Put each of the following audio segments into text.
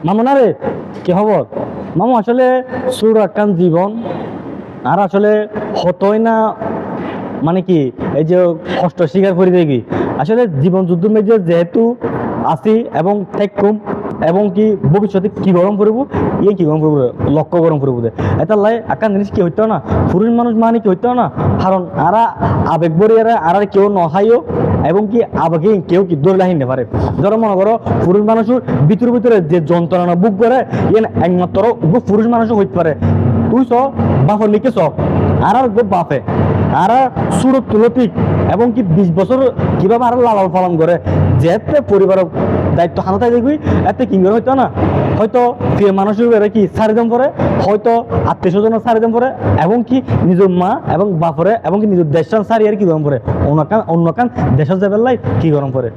মামু না রে, কি খবর? মামু আসলে সুর একখান জীবন, আর আসলে হতই না, মানে কি এই যে কষ্ট স্বীকার করে দেখি আসলে জীবন যুদ্ধ মেঝে যেহেতু আছি এবং থেকুম, এবং কি ভবিষ্যতে কি গরম করবো, কি গরম করবো, লক্ষ্য গরম করবো দে এটা লাই একটা জিনিস কি হইতো না, পুরুষ মানুষ মানে কি হইতো না, কারণ আরা আবেগ বরি আর কেউ নহাইও, এবং কি আবেগে কেউ কি দৌড় লাহিনে পারে। ধরো মনে করো পুরুষ মানুষের ভিতরে ভিতরে যে যন্ত্রণা বুক করে একমাত্র পুরুষ মানুষও হইতে পারে। তুই চ বাপর লিখে চ আর বাপে আর সুরত তুলতিক, এবং কি 20 বছর কিভাবে আর লালন পালন করে, যেতে পরিবারের দায়িত্ব হানাতাই দেখবি এতে কি করে হইতো না, হয়তো প্রিয় মানুষের কি সারিদম পরে, হয়তো আত্মীয় স্বজনের সারিদম পরে, এবং কি নিজের মা এবং বাপরে এবং কি নিজের দেশান সারি আর কি গরম পরে, অন্য কান দেশের যাবেন লাই কি গরম পরে,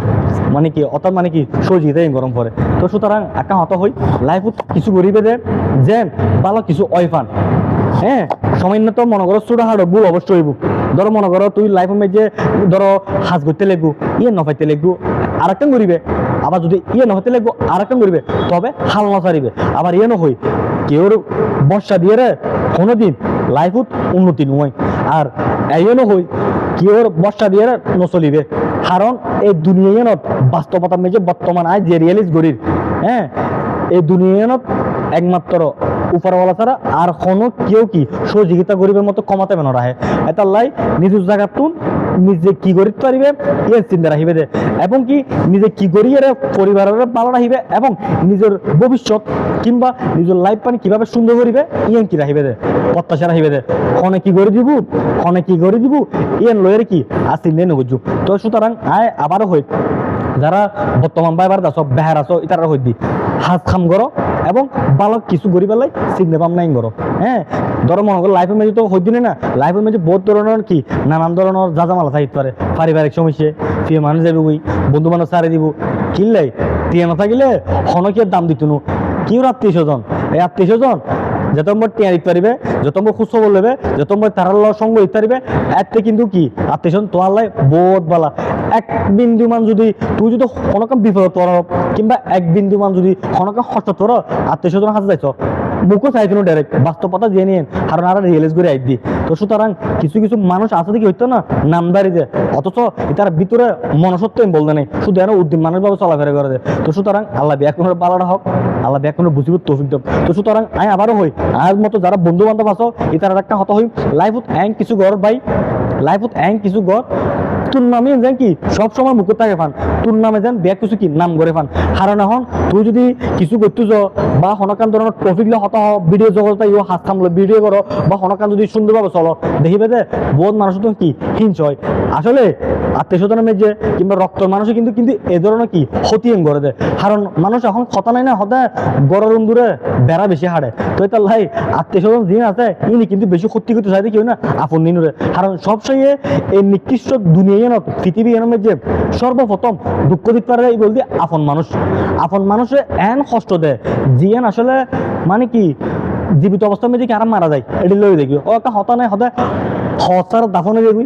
মানে কি অর্থাৎ মানে কি সহযোগিতাই গরম পরে। তো সুতরাং একা হত হই লাইফত কিছু গরিবে দে যেন ভালো কিছু অয়ফান। হ্যাঁ, সামান্য তো মনে করো ছোট হাড়ো ভুল অবশ্যই হইব। ধরো মনে করো তুই লাইফের মধ্যে ধরো হাজ করতে লাগবো, নফাইতে লাগবো আরেকটা করিবে, আবার যদি নফাইতে লাগবো আরেকটা করিবে, তবে হাল না ছাড়িবে। আবার নহই কেউ বর্ষা দিয়ে রে কোনোদিন লাইফত উন্নতি নয়, আর নহই কেউর বর্ষা দিয়ে রে নচলিবে। কারণ এই দুনিয়ানত বাস্তবতার মেঝে বর্তমান আয় যে রিয়েলিজ গরির, হ্যাঁ, এই দুনিয়ানত একমাত্র উপরওয়ালা ছাড়া আর কোনো কেউ কি সহযোগিতা গরিবের মতো কমাতে বেন রাহে। এটা লাই নিজের জায়গাতুন নিজে কি করিতে পারিবে এর চিন্তা রাখিবে দে, এবং কি নিজে কি করিয়ে পরিবারের ভালো রাখিবে, এবং নিজের ভবিষ্যৎ কিংবা নিজের লাইফ পানি কিভাবে সুন্দর করিবে কি রাখিবে দে, প্রত্যাশা রাখিবে দে। খনে কি করে দিব, খনে কি করে দিব লয়ের কি আসিল নেই নবুঝু। তো সুতরাং আয় আবারও হই যারা বর্তমান বাইবার সব বেহার আছো ইতারা হইদি হাত খাম করো, এবং ভালো কিছু গড়ি পেলাই চিন্তা ভাবনাই করো। হ্যাঁ, ধরো মনে করো লাইফের মেঝে তো হইদিনে না, লাইফের মেঝে বহুত ধরনের কি নানান ধরনের জাজামালা থাকতে পারে, পারিবারিক সমস্যা, প্রিয় মানুষ যাবে ওই বন্ধু বান্ধব সারে দিব, কিনলাই টিয়া না থাকিলে হনকের দাম দিত নু, কি আত্মীয় স্বজন, এই আত্মীয় স্বজন যত নম্বর টিয়া দিতে পারিবে, যত নম্বর খুশ খবর লেবে, যত নম্বর তারার সঙ্গ দিতে পারিবে, এতে কিন্তু কি আত্মীয় স্বজন তোমার লাই বহুত বালা। এক বিন্দু মান যদি তুই যদি হনকাম বিপদ পর, কিংবা এক বিন্দু মান যদি হনকাম হস্ত তোর আত্মীয় স্বজন হাতে যাইছ মুখও চাইছিল ডাইরেক্ট বাস্তবতা জেনে নিন, কারণ আর রিয়েলাইজ করে আইদি। তো সুতরাং কিছু কিছু মানুষ আছে দেখি হইতো না নামদারি যে, অথচ তার ভিতরে মনসত্ব বলতে নেই, শুধু এর উদ্দিন মানুষ ভাবে চলাফেরা করে দেয়। তো সুতরাং আল্লাহ ব্যাকুনের বালাটা হোক, আল্লাহ ব্যাকুনের বুঝিব তৌফিক দেব। তো সুতরাং আমি আবারও হই আর মতো যারা বন্ধু বান্ধব আছো ইতার একটা হত হই লাইফত কিছু গড় ভাই, লাইফত কিছু গড় তোর নামে যেন কি সবসময় মুখে থাকে ফান, তোর নামে যেন ব্যাগ কিছু কি নাম করে ফান। কারণ এখন তুই যদি কিছু করতে যাও বা হনকান ধরনের টপিক হত ভিডিও জগতে হাত থামলো ভিডিও করো, বা হনকান যদি সুন্দরভাবে চলো দেখিবে যে বহুত মানুষ তো কি হিংস হয়। আসলে আত্মীয় স্বজনের মেঝে কিংবা রক্তর মানুষও কিন্তু কিন্তু এ ধরনের কি ক্ষতিহীন করে দেয়। কারণ মানুষ এখন কথা নাই না, হতে গরম দূরে বেড়া বেশি হাড়ে। তো এটা লাই আত্মীয় স্বজন যিনি আছে ইনি কিন্তু বেশি ক্ষতি করতে চাইতে কেউ না আপন নিনুরে। কারণ সবসময় এই নিকৃষ্ট দুনিয়া পৃথিবী এর মধ্যে সর্বপ্রথম দুঃখ দিতে পারে এই বলতে আপন মানুষ। আপন মানুষে এন কষ্ট দেয় জিয়ান আসলে মানে কি জীবিত অবস্থার মধ্যে কি আরাম মারা যায় এটি লই দেখি, ও একটা হতা নাই হতে হতার দাফনে দেখবি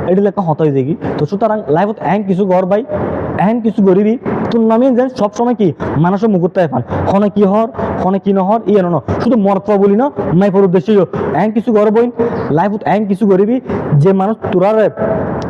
এটি একটা হতাই দেখি। তো সুতরাং লাইফত কিছু গড় ভাই কিছু গরিবি তোর নামে যেন সবসময় কি মানুষের মুকুরটাই পান, খনে কি হর খনে কি নহর ন শুধু মরপা বলি না মাইপর উদ্দেশ্য কিছু গড় বই লাইফত কিছু গরিবি যে মানুষ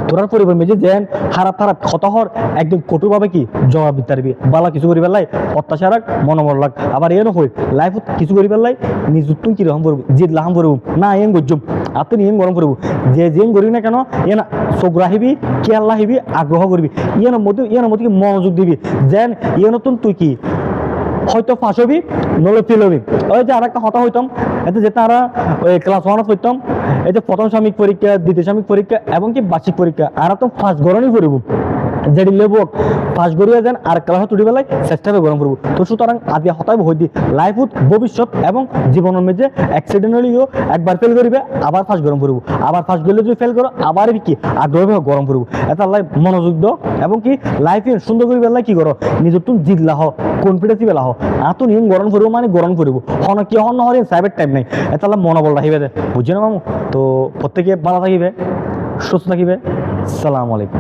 তোরার পরিবার মেঝে যেন খারাপ খারাপ ক্ষত হর একদম কঠোরভাবে কি জবাব দিতে পারবি, বালা কিছু করি পেলাই অত্যাচার রাখ মনোবল লাগ। আবার হই লাইফত কিছু করি পেলাই নিজুর তুই কিরকম করবো জিদ লাহাম করবো না গজ্জুম আপনি গরম করবো যে করি না কেন না চোখ রাখিবি খেয়াল রাখিবি আগ্রহ করবি ইয়ানোর মধ্যে মনোযোগ দিবি যেন নতুন তুই কি হয়তো ফাঁস হবি নলে ফেল হবি। ওই যে আর একটা হতা হইতাম এতে যেতে আমরা ওই ক্লাস 1 পড়তাম, এই যে প্রথম সাময়িক পরীক্ষা দ্বিতীয় সাময়িক পরীক্ষা এবং কি বার্ষিক পরীক্ষা আর তো ফার্স্ট গরমই পড়ব যেটি লেবক ফার্স্ট গড়িয়ে যান আর ক্লাসে তুলি বেলায় চেষ্টাবে গরম করবো। তো সুতরাং আদি হতাই হই দি লাইফত ভবিষ্যৎ এবং জীবনের মধ্যে অ্যাক্সিডেন্টালিও একবার ফেল করিবে আবার ফার্স্ট গরম করবো, আবার ফার্স্ট গেলে যদি ফেল করো আবার কি আগ্রহ গরম করবো। এটা লাইফ মনোযোগ দাও এবং কি লাইফে সুন্দর করি বেলায় কি করো নিজের তুমি জিতলা হ কনফিডেন্স বেলা হ এত নিয়ম গরম করবো মানে গরম করবো হন কি হন নহরে সাইবের টাইম নাই। এটা মনোবল রাখিবে দে বুঝছি না মামু। তো প্রত্যেকে ভালো থাকিবে সুস্থ থাকিবে। আসসালামু আলাইকুম।